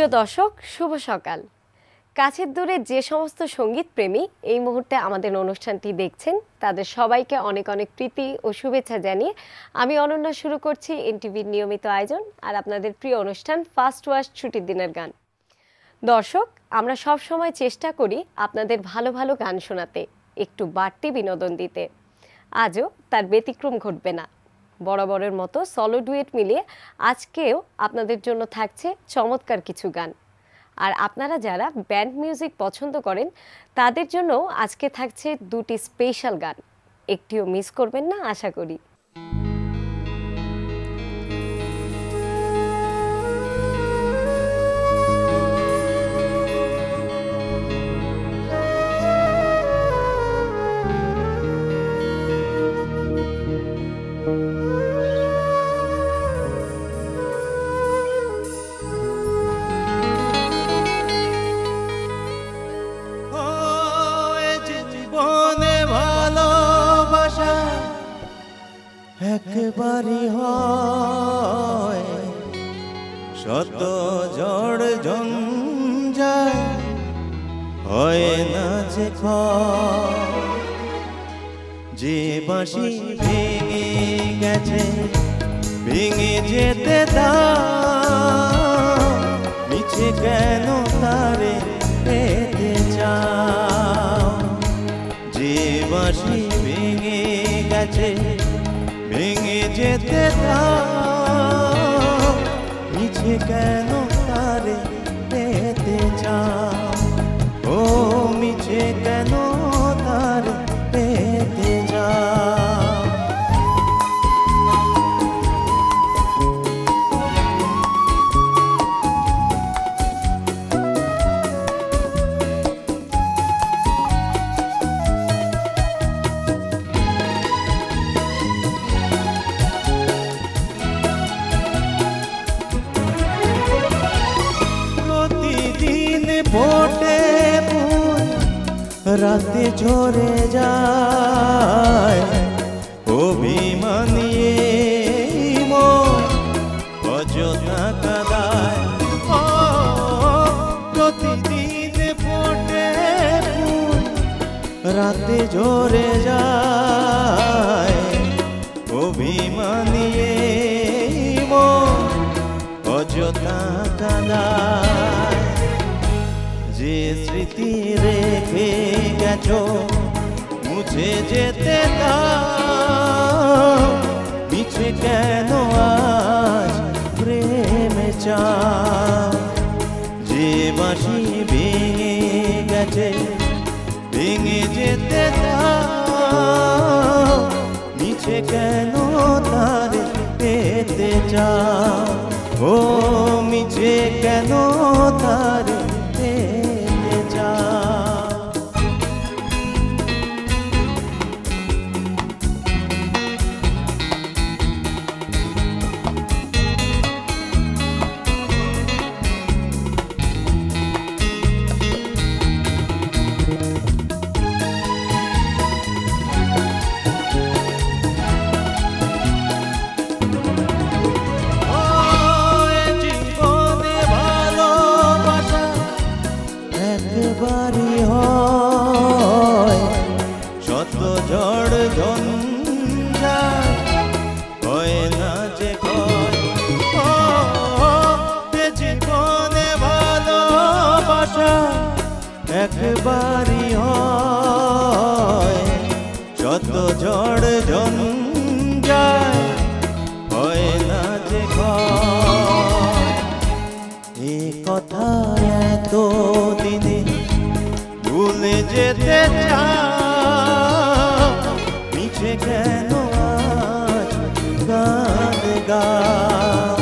প্রিয় দর্শক, শুভ সকাল। কাছের দূরে যে সমস্ত সঙ্গীত প্রেমী এই মুহূর্তে আমাদের অনুষ্ঠানটি দেখছেন, তাদের সবাইকে অনেক অনেক প্রীতি ও শুভেচ্ছা জানিয়ে আমি অনন্যা শুরু করছি এনটিভির নিয়মিত আয়োজন আর আপনাদের প্রিয় অনুষ্ঠান ফার্স্ট ওয়াশ ছুটির দিনের গান। দর্শক, আমরা সব সময় চেষ্টা করি আপনাদের ভালো ভালো গান শোনাতে, একটু বাড়তি বিনোদন দিতে। আজও তার ব্যতিক্রম ঘটবে না। বরাবরের মতো সলো ডুয়েট মিলিয়ে আজকেও আপনাদের জন্য থাকছে চমৎকার কিছু গান। আর আপনারা যারা ব্যান্ড মিউজিক পছন্দ করেন তাদের জন্য আজকে থাকছে দুটি স্পেশাল গান। একটিও মিস করবেন না আশা করি। একবারই হয় শত ঝড় ঝঞ্ঝা হয় না যে যে বাঁশি ভেঙে গেছে ভেঙে যেতে দাও মিছে কেন তারে পেতে চাও যে বাঁশি ভেঙে গেছে ভেঙে যেতে দাও মিছে কেন তারে পেতে চাও ও মিছে কেন তারে পেতে চাও ফোটে ফুল রাতে ঝরে যায় অভিমানিয়ে মন অযথা কাঁদায় প্রতিদিন ফোটে ফুল রাতে ঝরে যায় অভিমানিয়ে মন অযথা কাঁদায় যে স্মৃতি রেখে গেছো মুছে যেতে দাও মিছে কেন আজ প্রেমে চাও যে বাঁশি ভেঙে গেছে ভেঙে যেতে দাও মিছে কেন তার পেতে চাও ও মিছে কেন তার একবারই হয় যত ঝড় ঝঞ্ঝায় হয় না যে এ কথা এত দিনে ভুলে যেতে চাও মিছে কেন আজ গান গাও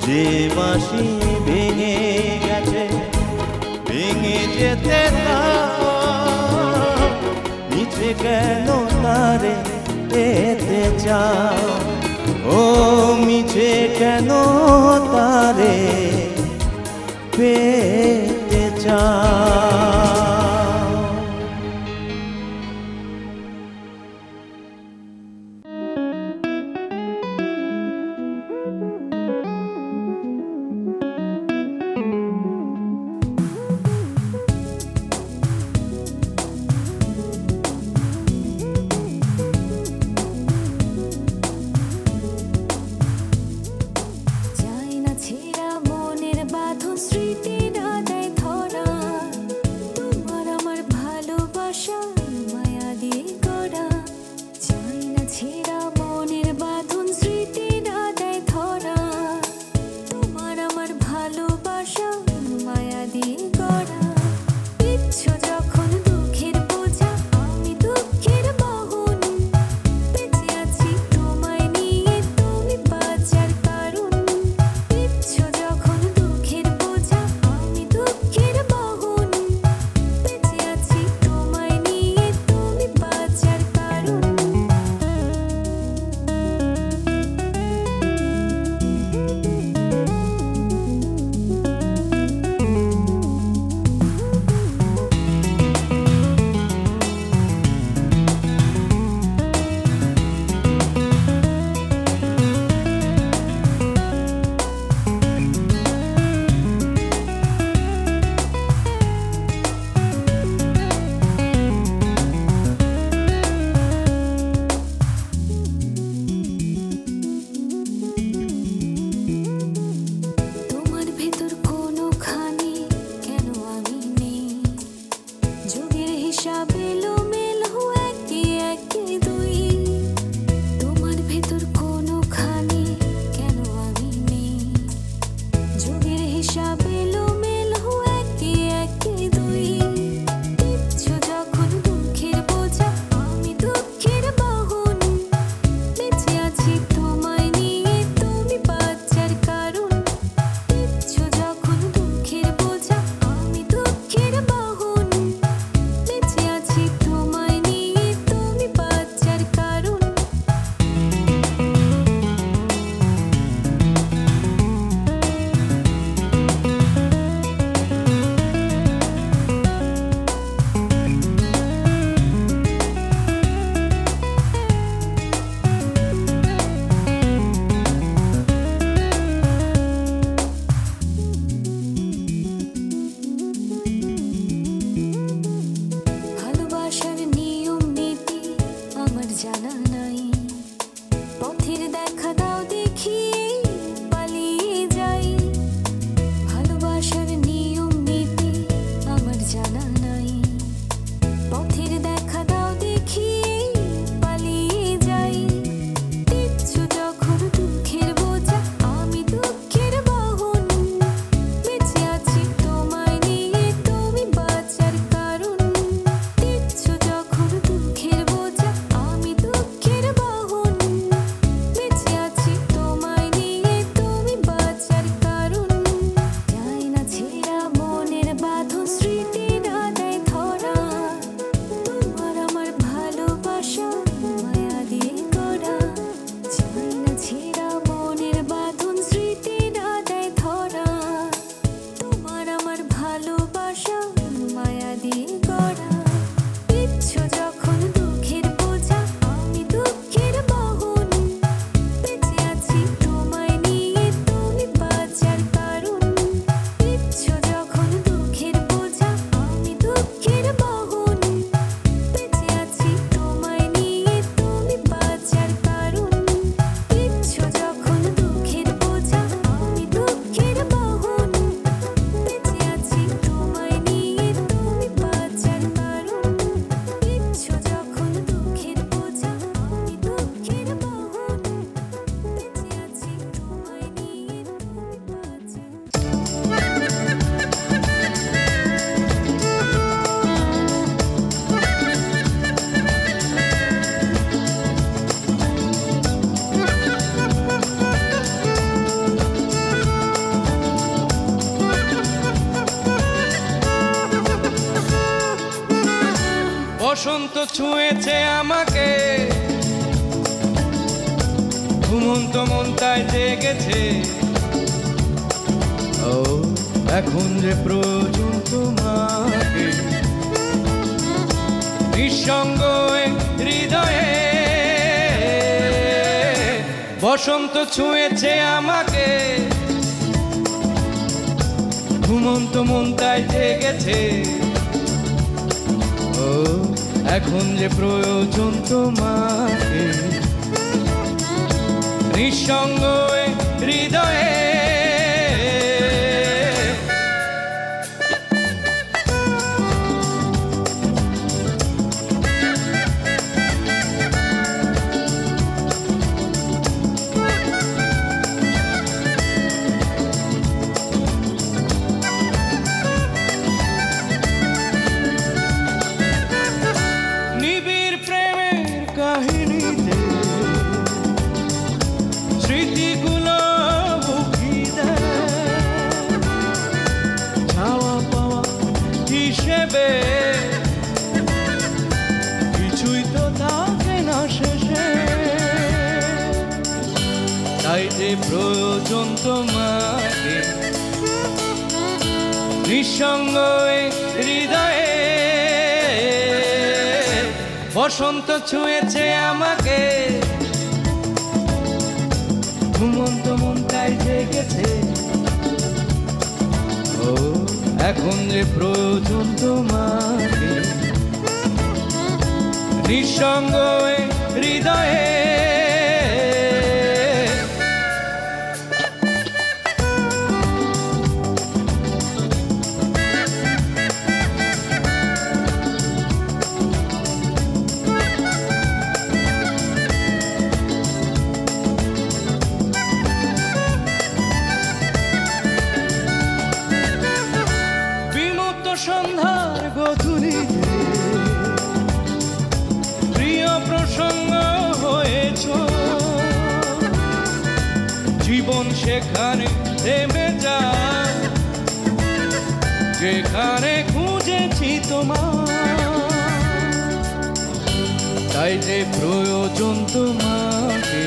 যে বাঁশি ভেঙে গেছে ভেঙে যেতে দাও মিছে কেন তারে পেতে চাও ও মিছে কেন তারে পেতে চাও বসন্ত ছুঁয়েছে আমাকে, ঘুমন্ত মন তাই জেগেছে। ও এখন যে প্রয়োজন তোমাকে, নিঃসঙ্গ হৃদয়ে। বসন্ত ছুঁয়েছে আমাকে, ঘুমন্ত মন তাই জেগেছে। ও এখন যে প্রয়োজন তোমাকে, নিঃসঙ্গ হৃদয়ে। কিছুই তো থাকে না শেষে, তাই যে প্রয়োজন তোমাকে, নিঃসঙ্গ হৃদয়ে। বসন্ত ছুঁয়েছে আমাকে, ঘুমন্ত মন তাই জেগেছে। ও এখন যে প্রয়োজন তোমাকে, নিঃসঙ্গ হৃদয়ে। সন্ধ্যার গধূলিতে প্রিয় প্রসঙ্গ হয়েছ, জীবন সেখানে থেমে যায়, যেখানে খুঁজেছি তোমার। তাই যে প্রয়োজন তোমাকে,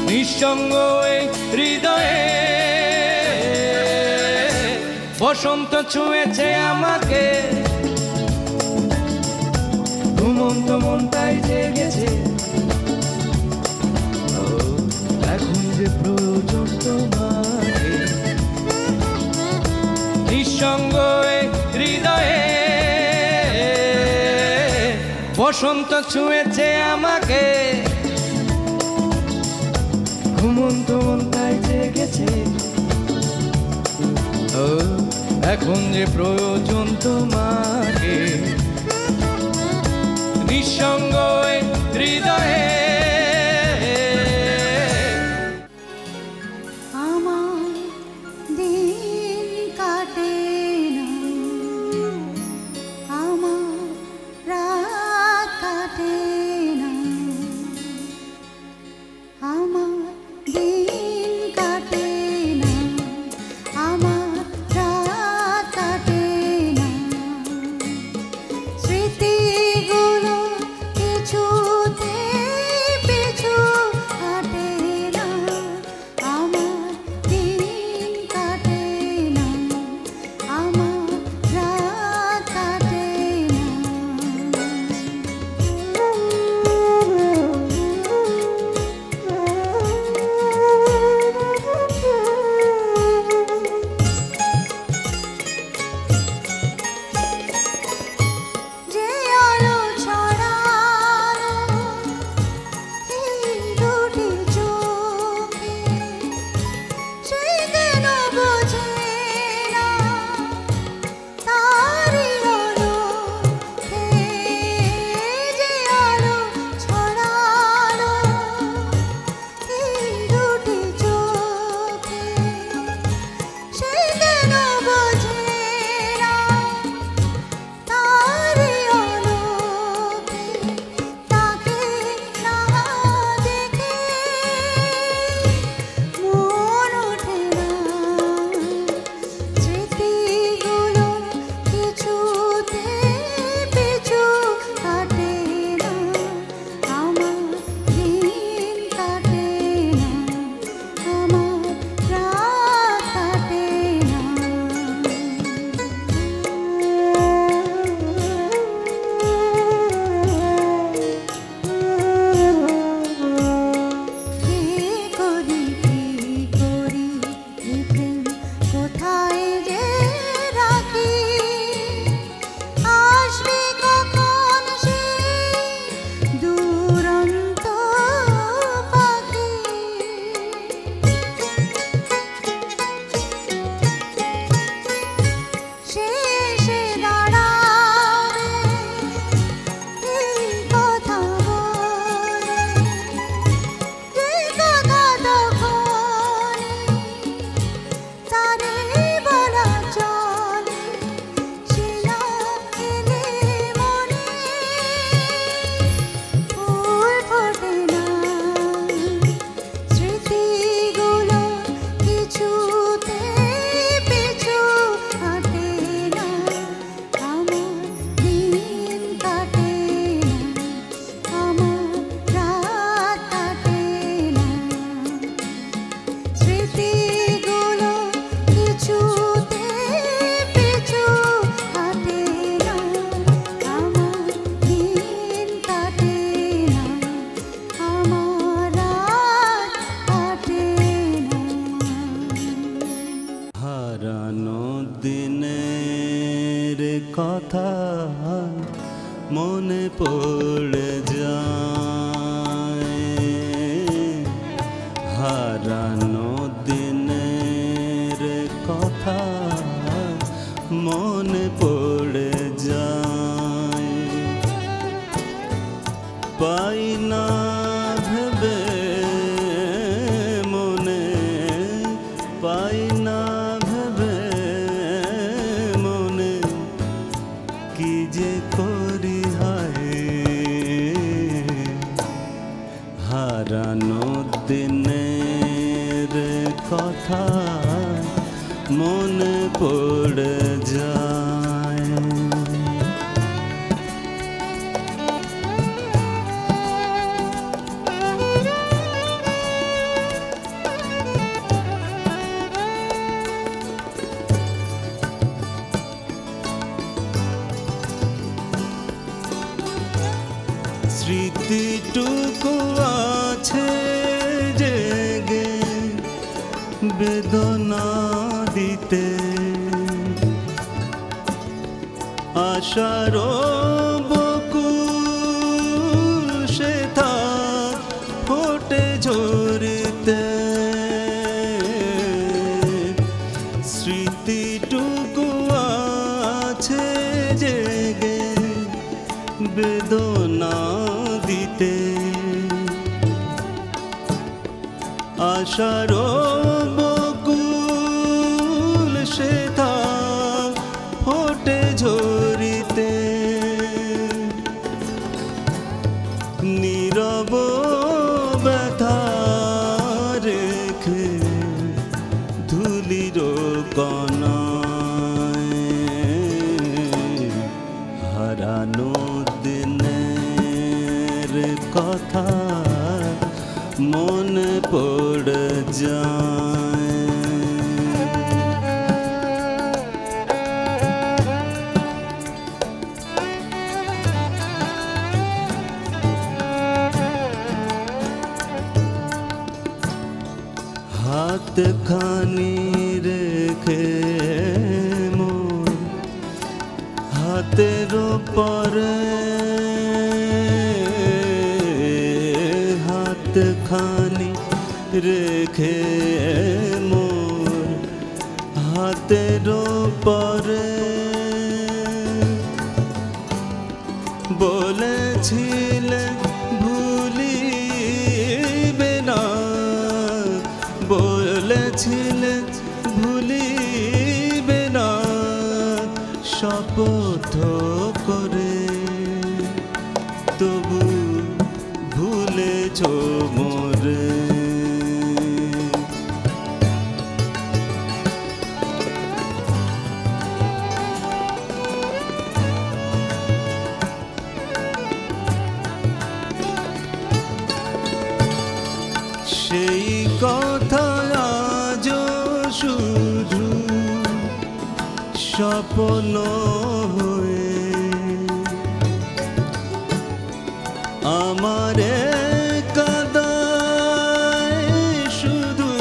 নিঃসঙ্গ হৃদয়ে। বসন্ত ছুঁয়েছে আমাকে, ঘুমন্ত মন তাই জেগেছে। ও এখন যে প্রয়োজন তোমাকে, নিঃসঙ্গ হৃদয়ে। বসন্ত ছুঁয়েছে আমাকে, ঘুমন্ত মন তাই জেগেছে। ও এখন যে প্রয়োজন তোমাকে, নিঃসঙ্গ হৃদয়ে। আমার দিন কাটে না, আমার রাত কাটে না, আমার দিন কাটে না, আমার স্মৃতিগুলো কিছুতে কথা মনে পড়ে যায়, হারানো দিনের কথা মনে পড়ে যায়। পাই না ভেবে মনে, পাই না ভেবে মনে, কি যে করি হায়, হারানো দিনের কথা মনে পড়ে যায়। স্মৃতিটুকু আছে জেগে বেদনা দিতে, আশার বকুল সেথা ফোটে ঝরিতে, স্মৃতিটুকু আছে জেগে বেদনা দিতে, আশার বকুল সেথা ফোটে ঝরিতে, নীরব ব্যথা রেখে ধুলির কণায়, হারানো দিনের কথা মনে পড়ে যায়। হাতখানি রেখে মোর হাতের পরে, হাতখানি রেখে মোর হাতের পরে, বলেছিলে ভুলিবে না, বলেছিলে ভুলিবে না, শপথ করে তবু ভুলেছ মোরে। সেই কথা আজ শুধু স্বপ্ন হয়ে আমারে কাঁদায় শুধু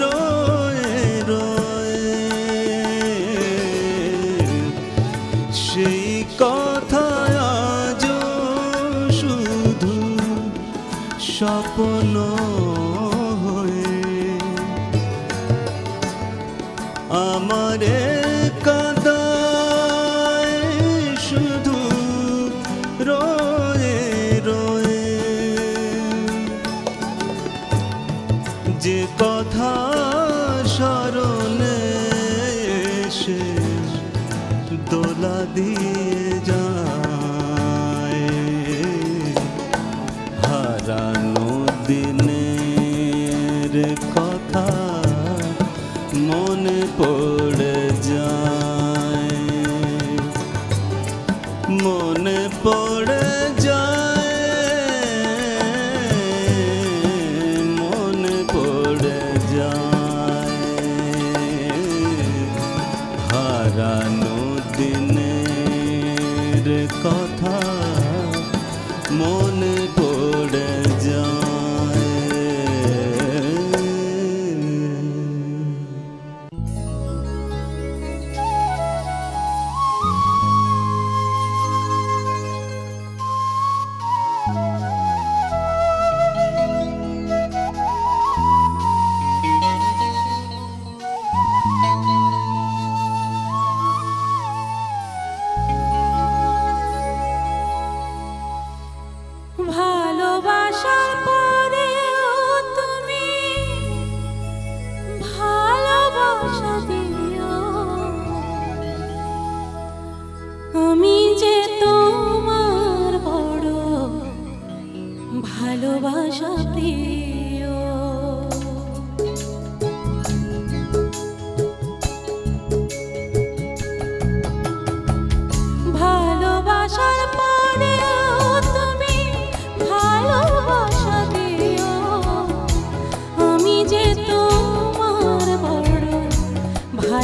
রয়ে রয়ে, সেই কথা আজ শুধু স্বপ্ন হয়ে আমারে কাঁদায় শুধু রয়ে রয়ে, যে কথা স্মরণে এসে দোলা দিয়ে যায়, হারানো দিনের কথা মনে পড়ে যায়, মনে পড়ে যায়, মনে পড়ে যায়, হারানো দিনের কথা মনে পড়ে যায়।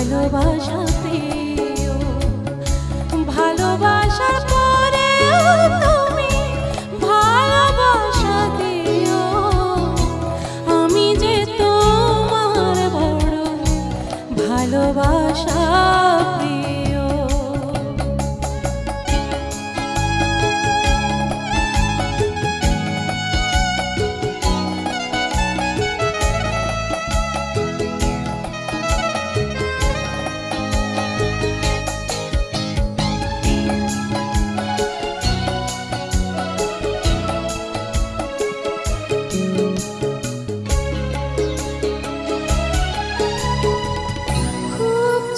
ভালোবাসা পেও, ভালোবাসার পরেও তুমি ভালোবাসা দিও। আমি যে তোমার বড় ভালোবাসা প্রিয়।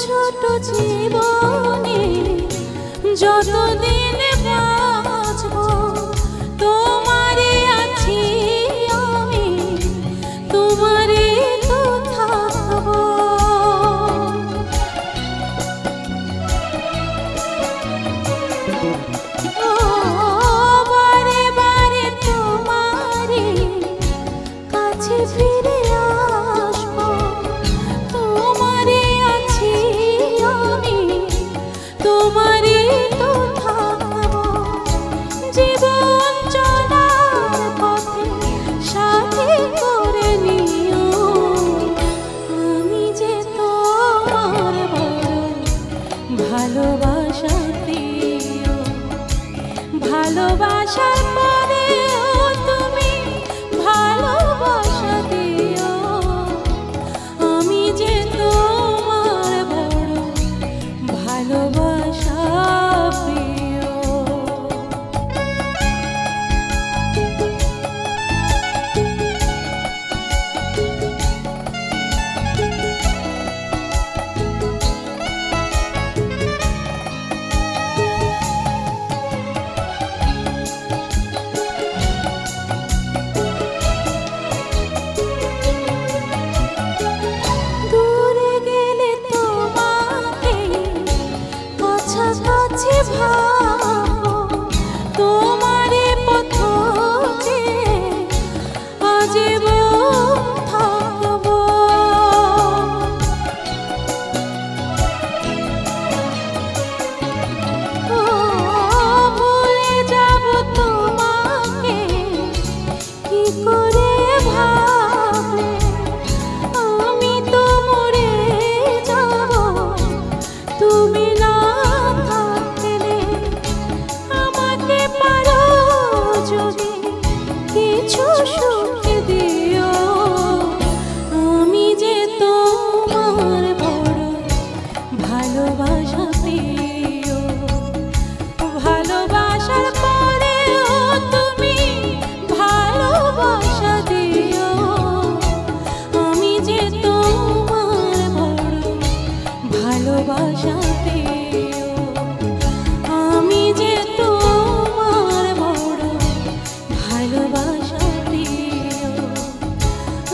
ছোট জীবনে যতদিন বাঁচব তোমারই আছি আমি, তোমারই তো থাকব। ও বারে বারে তোমারই কাছে ফিরে আসব, তোমারই আছি আমি, তোমারই তো থাকব। জীবন চলার পথে সাথী করে নিও, আমি যে তোমার বড় ভালোবাসা প্রিয়। ভালোবাসার পরেও তুমি ভালোবাসা দিও, আমি যে তোমার বড় ভালোবাসা প্রিয়। দূরে গেলে তোমাকে কাছাকাছি ভাবো, তোমারই পথ চেয়ে আজীবন থাকবো। ও ভুলে যাব তোমাকে কি করে ভাবলে, আমি তো মরে যাব তুমি না থাকলে। আমাকে পারো যদি কিছু সুখ দিও, আমি যে তোমার বড় ভালোবাসা প্রিয়। ভালোবাসার পরেও তুমি ভালোবাসা দিও, আমি যে তোমার বড় ভালোবাসা প্রিয়। আমি যে তোমার বড় ভালোবাসা প্রিয়,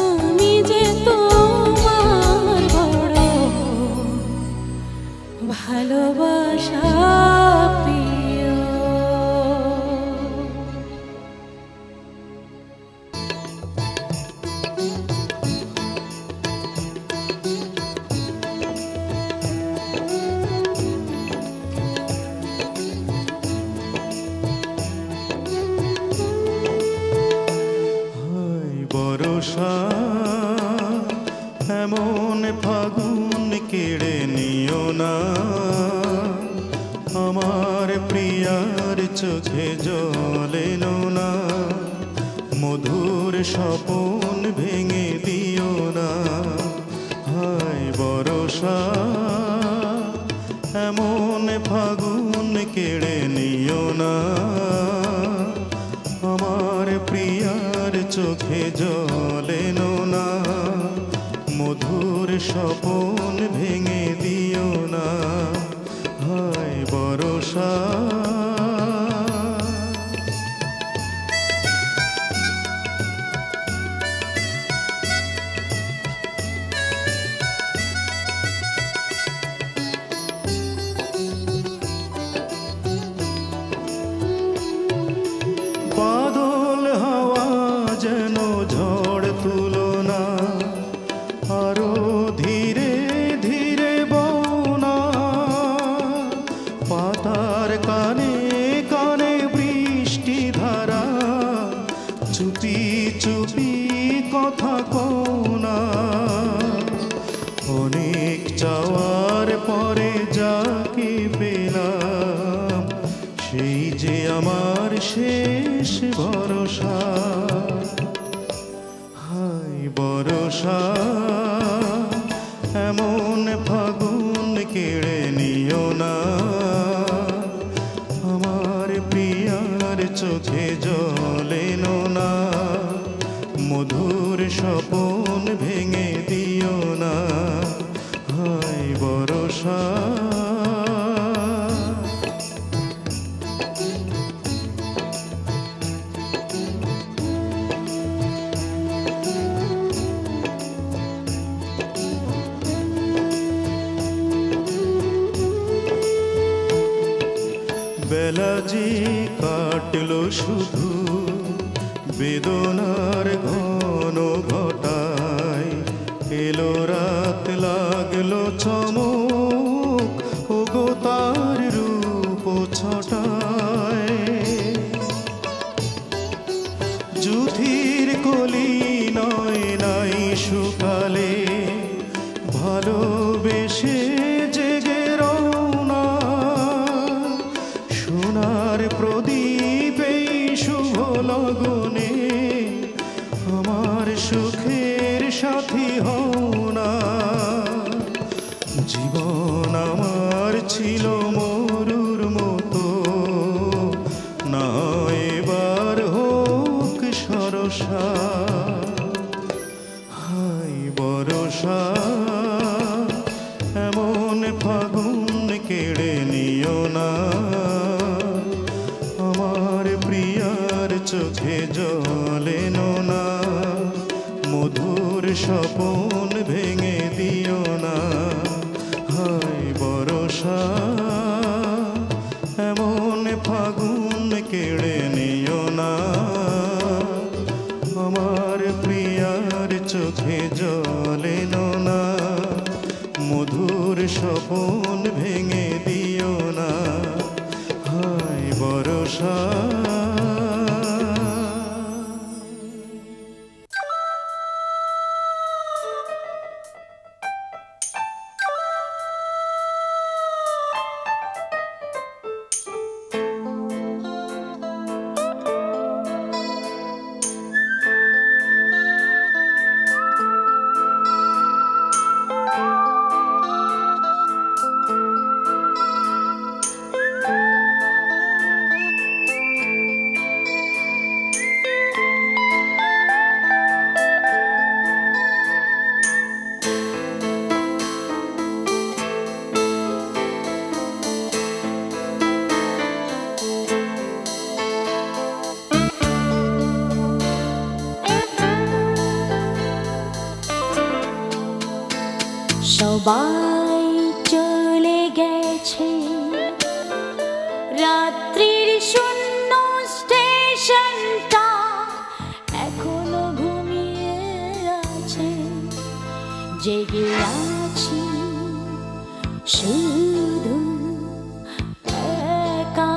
আমি যে তোমার বড় ভালোবাসা প্রিয়। হায় বরষা এমন ফাগুন কেড়ে নিও না, আমার প্রিয়ার চোখে জল এলো না, মধুর স্বপন ভেঙে দিও না। হায় বরষা এমন ফাগুন কেড়ে নিও না, আমার প্রিয়ার চোখে জল এলো না, মধুর স্বপন ভেঙে দিও না। হায় বরষা বাদল হাওয়া যেন ঝড় তুলো না, আরো ধীরে ধীরে বরষা এমন ফাগুন কেড়ে নিও না আমার প্রিয়ার চোখে জল এনো না মধুর স্বপন ভেঙে দিও না হায় বরষা বেলা যে কাটলো শুধু বেদনার ঘন ঘটায় এলো রাত লাগলো চমক ওগো তার রূপ ছটায় যুথির কলি নয় নাই সুকালে ভালোবেসে জেগে রওনা সোনার প্রদীপ এই শুভ লগনে আমার সুখের সাথী হও না জীবন আমার ছিল মরুর মতো না এবার হোক সরসা হায় বরষা এমন ফাগুন কেড়ে নিও না আমার প্রিয়ার চোখে জল এনো না মধুর স্বপন ভেঙে দিও না হায় বরষা এমন ফাগুন কেড়ে নিও না আমার প্রিয়ার চোখে জল এনো না মধুর স্বপন ভেঙে দিও না হায় বরষা সবাই চলে গেছে রাত্রির শূন্য স্টেশনটা এখনো ঘুমিয়ে আছে জেগে আছি শুধু একা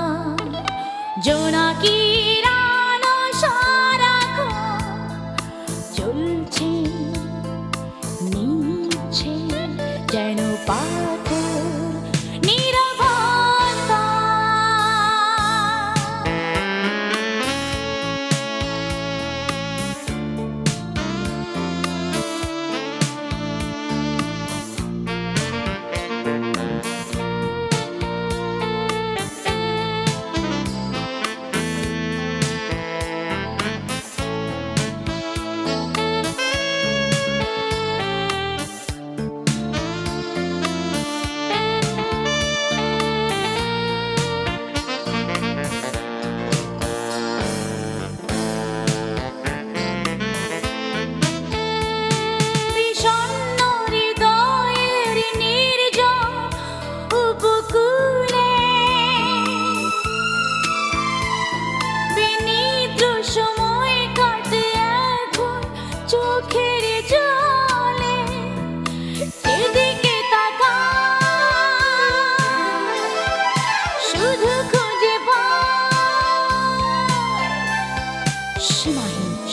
জোনাকির আলো সারাক্ষণ চলছে যেন পাথর নীরবতা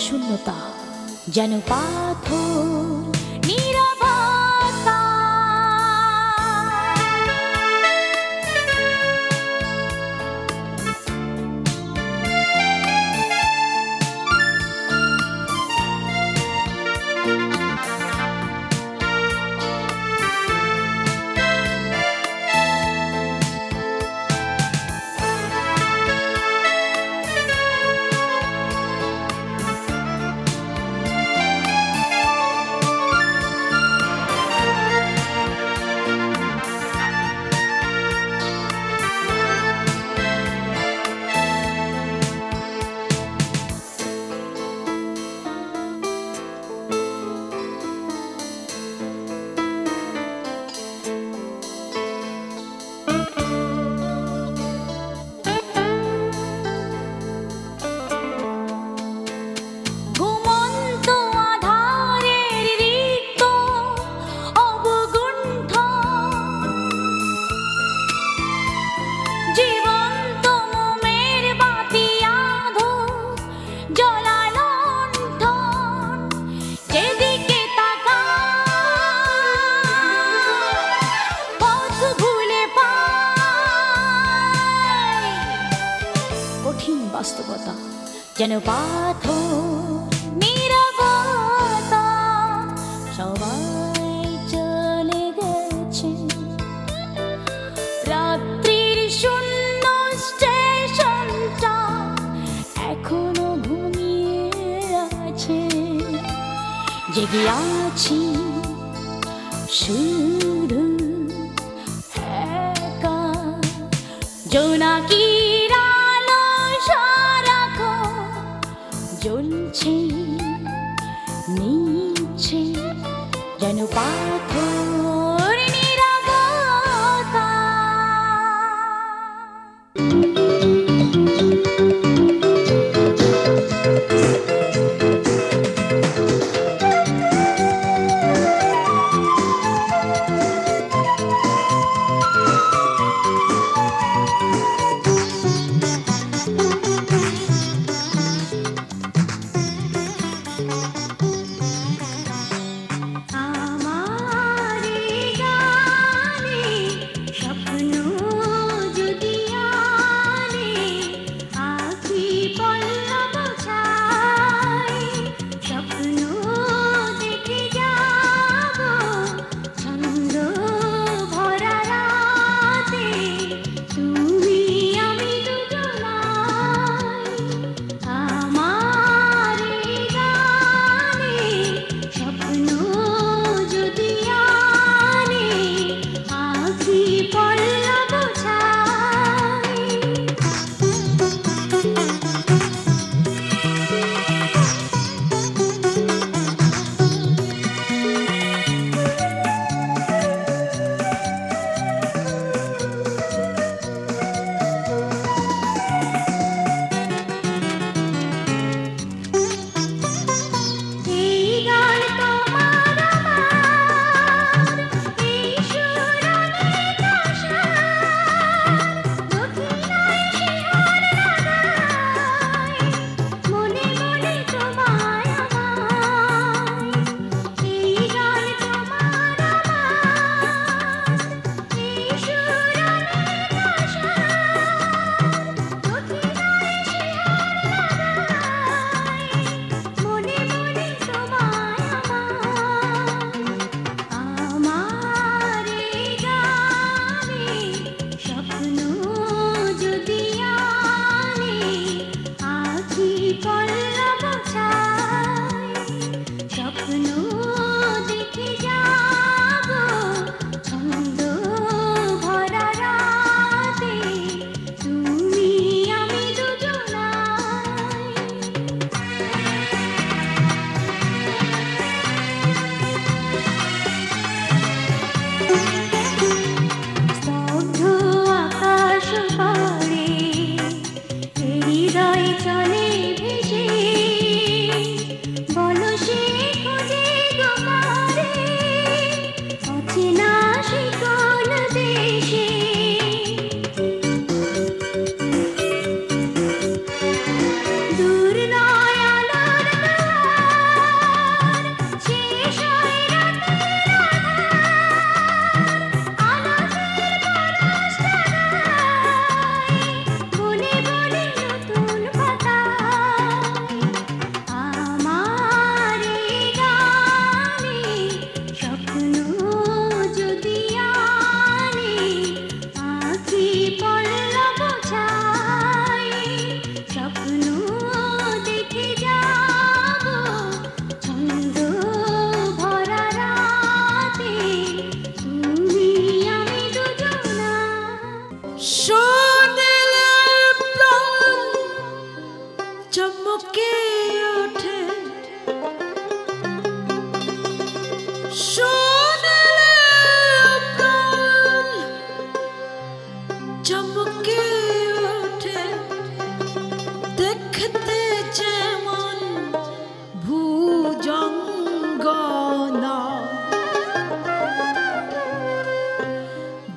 শূন্যতা যেন পাথর নীরবতা যেন পাথর নীরবতা, সবাই চলে গেছে, রাত্রির শূন্য স্টেশনটা এখনো ঘুমিয়ে আছে, জেগে আছি শুধু একা, জোনাকির আলো সারাক্ষণ জ্বলছে নিচ্ছে, যেন পাথর নীরবতা।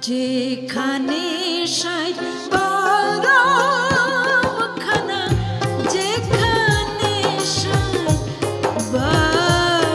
যেখানে সাইড বারাখানা, যেখানে সাইড বারাখানা,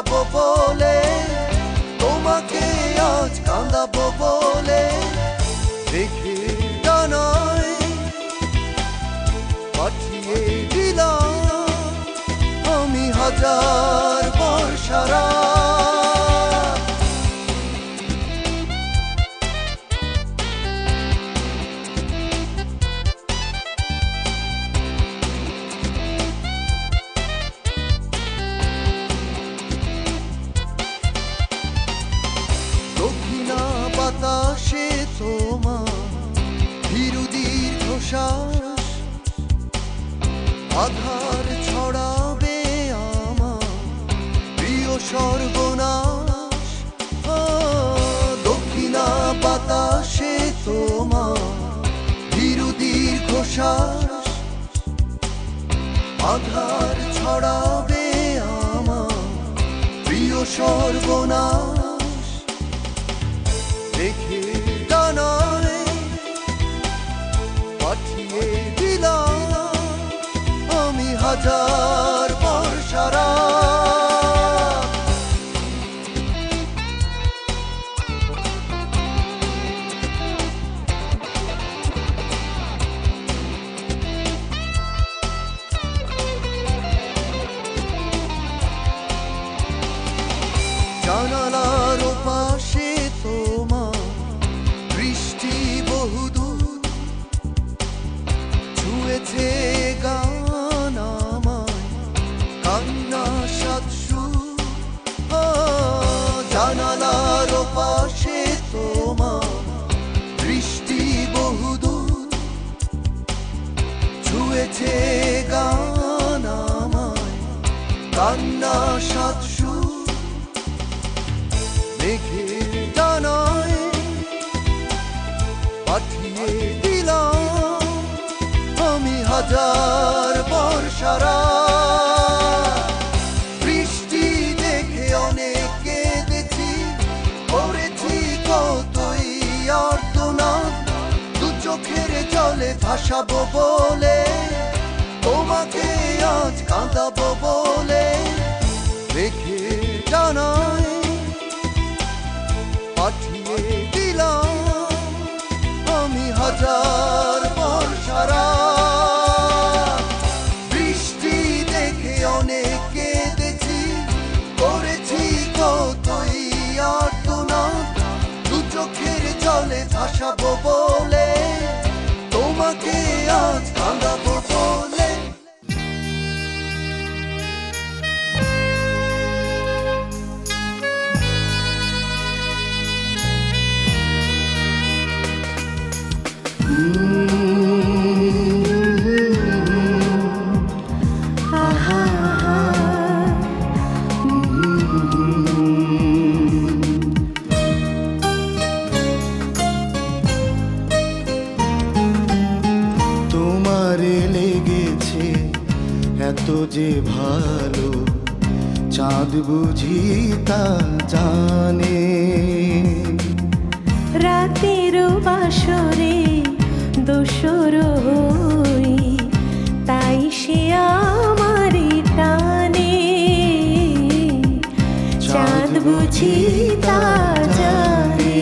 ভাসাবো বলে, তোমাকে আজ কাঁদাবো বলে, রেখে ডানায় পাঠিয়ে দিলাম আমি হাজার বর্ষারা। দক্ষিণা বাতাসে তোমার ধীরু দীর্ঘশ্বাস, আধার ছড়াবে আমার প্রিয় সর্বনাশ। দক্ষিণা বাতাসে তোমার ধীরু দীর্ঘশ্বাস, আধার ছড়াবে আমার প্রিয় সর্বনাশ। রেখে ডানায় পাঠিয়ে দিলাম আমি হাজার বর্ষারা। জানালার ওপাশে তোমার বৃষ্টি বহুদূর, ছুঁয়েছে গান আমায় কান্না সাত সুর। জানালার ওপাশে তোমার বৃষ্টি বহুদূর, ছুঁয়েছে গান আমায় কান্না সাত সুর। মেঘে ডানায় পাঠিয়ে দিলাম আমি হাজার বর্ষারা। বৃষ্টি দেখে অনেক কেঁদেছি, করেছি কতই আর্তনাদ, দু চোখের জলে ভাসাবো বলে, তোমাকে আজ কাঁদাবো বলে, মেঘে ডানায় পাঠিয়ে দিলাম আমি হাজার বর্ষারা। বৃষ্টি দেখে অনেক কেঁদেছি, করেছি কতই আর্তনাদ, দু চোখের জলে ভাসাবো বলে, তোমাকে আজ কাঁদাবো বলে। তোমারে লেগেছে এত যে ভালো, চাঁদ বুঝি তা জানে। রাতের বাসরে দোসর হই, তাই সে আমারে টানে, চাঁদ বুঝি তা জানে।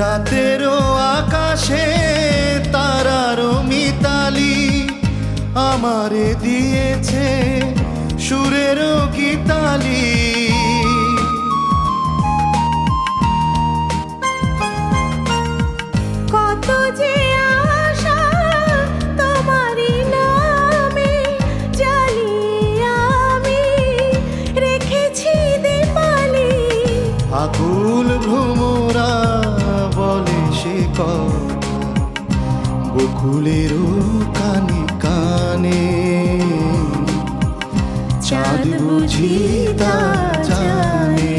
রাতেরও আকাশে তারারও মিতালি, আমারে দিয়েছে সুরেরও গীতালি। কত যে আশা তোমারই নামে জ্বালিয়ে আমি রেখেছি দীপালি। আকুল ভ্রমরা বলে সে কথা, বকুলেরও কানে কানে, চাঁদ বুঝি তা জানে।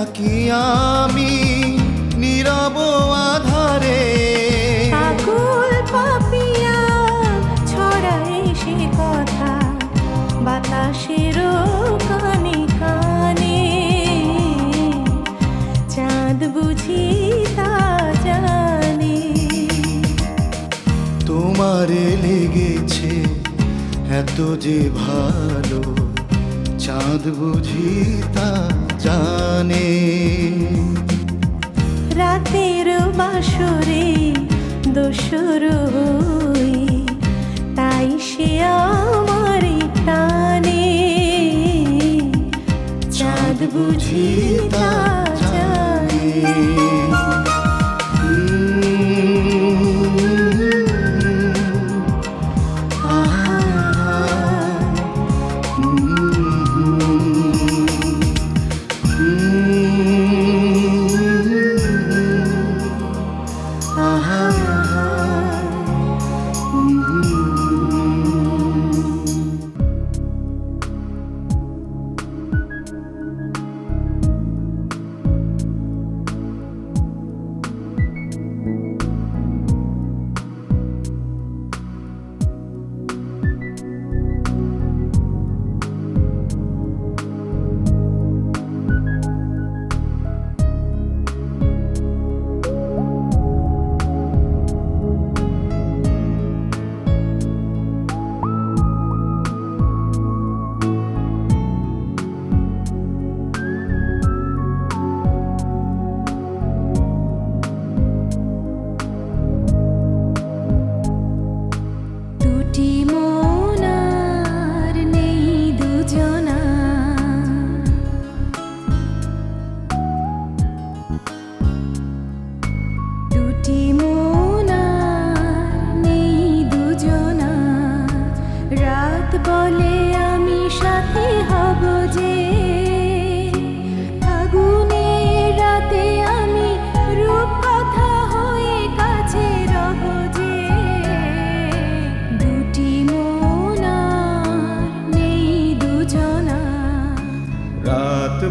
থাকি আমি নীরব আধারে, আকুল পাপিয়া ছড়ায় সে কথা বাতাসের কানে কানে, চাঁদ বুঝি তা জানে। তোমারে লেগেছে এত যে ভালো, চাঁদ বুঝি তা জানে। রাতের বাসরে দোসর হই, তাই সে আমার টানে, চাঁদ বুঝি তা জানে।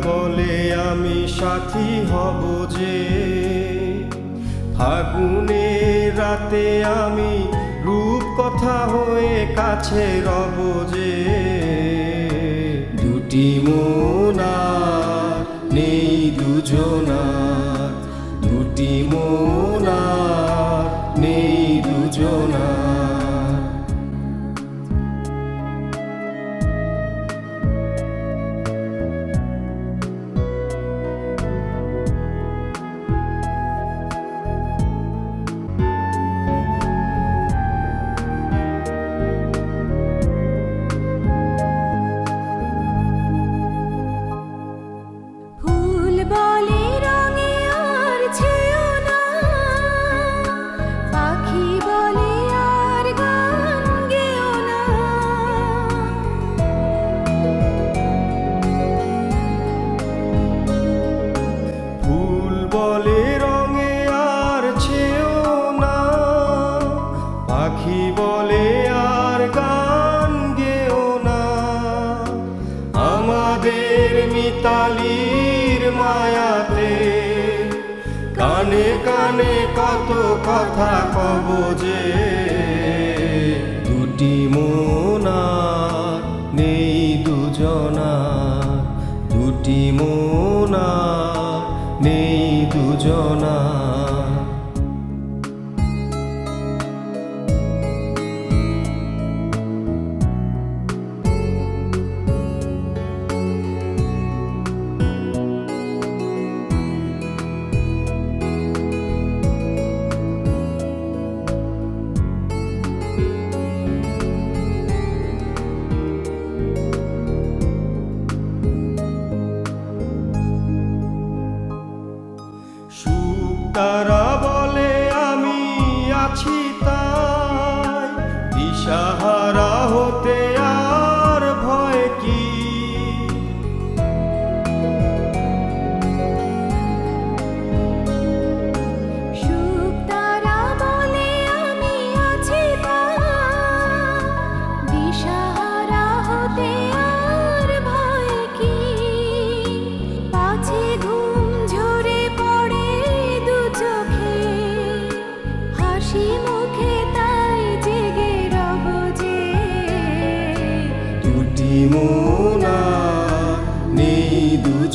বলে আমি সাথী হব যে, ফাগুনের রাতে আমি রূপ কথা হয়ে কাছে রব যে। দুটি মন আর নেই দুজনার, দুটি মন আর নেই দুজনার। মিতালির মায়াতে কানে কানে কত কথা কব যে। দুটি মন আর নেই দুজনার, দুটি মন আর নেই দুজনার। সুখ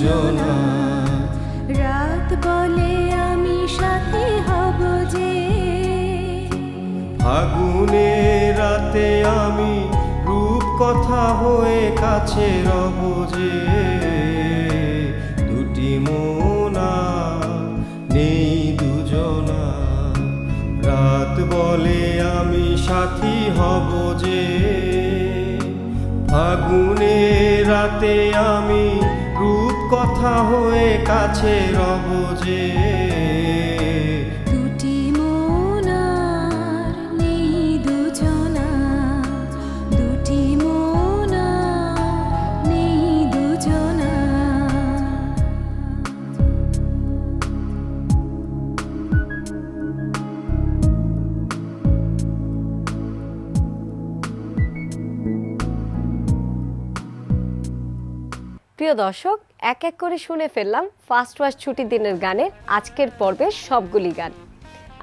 দুজনা রাত বলে আমি সাথে হব যে ফাগুনে রাতে আমি রূপ কথা হয়ে কাছে রব যে দুটি মোনা নেই দুজনা রাত বলে আমি সাথী হব যে ফাগুনে রাতে আমি রূপ কথা হয়ে কাছে রব যে দুটি মোনার নেই দুজনা দুটি মোনার নেই দুজনা প্রিয় দর্শক, এক এক করে শুনে ফেললাম ফার্স্ট ওয়াশ ছুটির দিনের গানের আজকের পর্বের সবগুলি গান।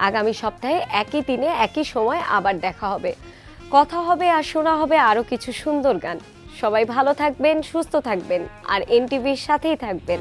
আগামী সপ্তাহে একই দিনে একই সময় আবার দেখা হবে, কথা হবে আর শোনা হবে আরও কিছু সুন্দর গান। সবাই ভালো থাকবেন, সুস্থ থাকবেন আর এনটিভির সাথেই থাকবেন।